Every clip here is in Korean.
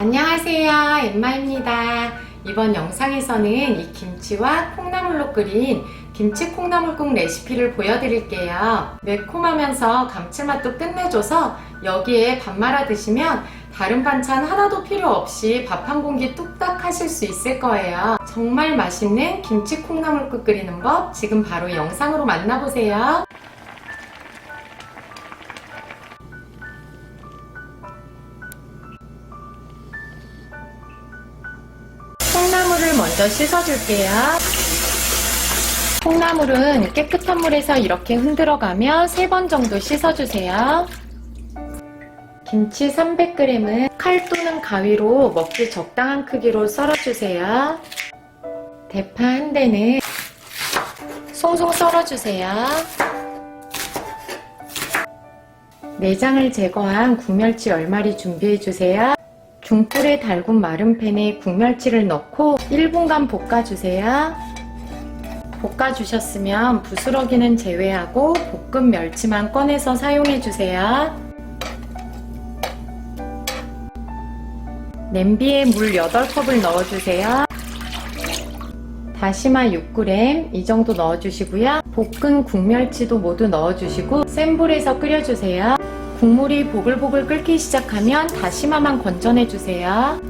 안녕하세요, 엠마입니다. 이번 영상에서는 이 김치와 콩나물로 끓인 김치 콩나물국 레시피를 보여드릴게요. 매콤하면서 감칠맛도 끝내줘서 여기에 밥 말아 드시면 다른 반찬 하나도 필요 없이 밥 한 공기 뚝딱 하실 수 있을 거예요. 정말 맛있는 김치 콩나물국 끓이는 법 지금 바로 영상으로 만나보세요. 콩나물을 먼저 씻어줄게요. 콩나물은 깨끗한 물에서 이렇게 흔들어가며 3번 정도 씻어주세요. 김치 300g은 칼 또는 가위로 먹기 적당한 크기로 썰어주세요. 대파 한 대는 송송 썰어주세요. 내장을 제거한 국멸치 10마리 준비해주세요. 중불에 달군 마른 팬에 국멸치를 넣고 1분간 볶아주세요. 볶아주셨으면 부스러기는 제외하고 볶은 멸치만 꺼내서 사용해주세요. 냄비에 물 8컵을 넣어주세요. 다시마 6g 이 정도 넣어주시고요. 볶은 국멸치도 모두 넣어주시고 센 불에서 끓여주세요. 국물이 보글보글 끓기 시작하면 다시마만 건져내주세요.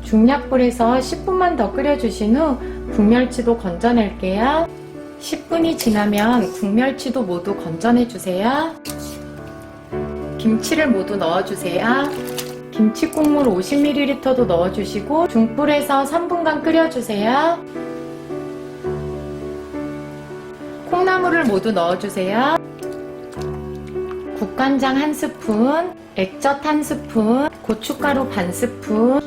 중약불에서 10분만 더 끓여주신 후 국멸치도 건져낼게요. 10분이 지나면 국멸치도 모두 건져내주세요. 김치를 모두 넣어주세요. 김치 국물 50ml도 넣어주시고 중불에서 3분간 끓여주세요. 콩나물을 모두 넣어주세요. 국간장 1스푼, 액젓 1스푼, 고춧가루 반 스푼,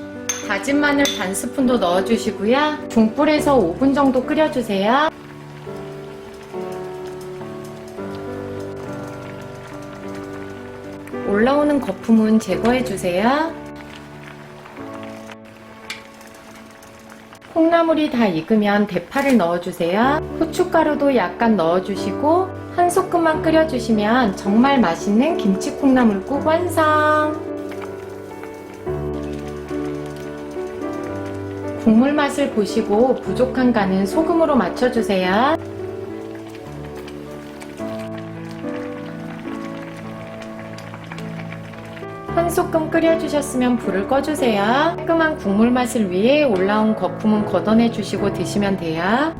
다진 마늘 반 스푼도 넣어주시고요. 중불에서 5분 정도 끓여주세요. 올라오는 거품은 제거해주세요. 콩나물이 다 익으면 대파를 넣어주세요. 후춧가루도 약간 넣어주시고 한 소끔만 끓여주시면 정말 맛있는 김치 콩나물국 완성! 국물 맛을 보시고 부족한 간은 소금으로 맞춰주세요. 한 소끔 끓여주셨으면 불을 꺼주세요. 깔끔한 국물 맛을 위해 올라온 거품은 걷어내주시고 드시면 돼요.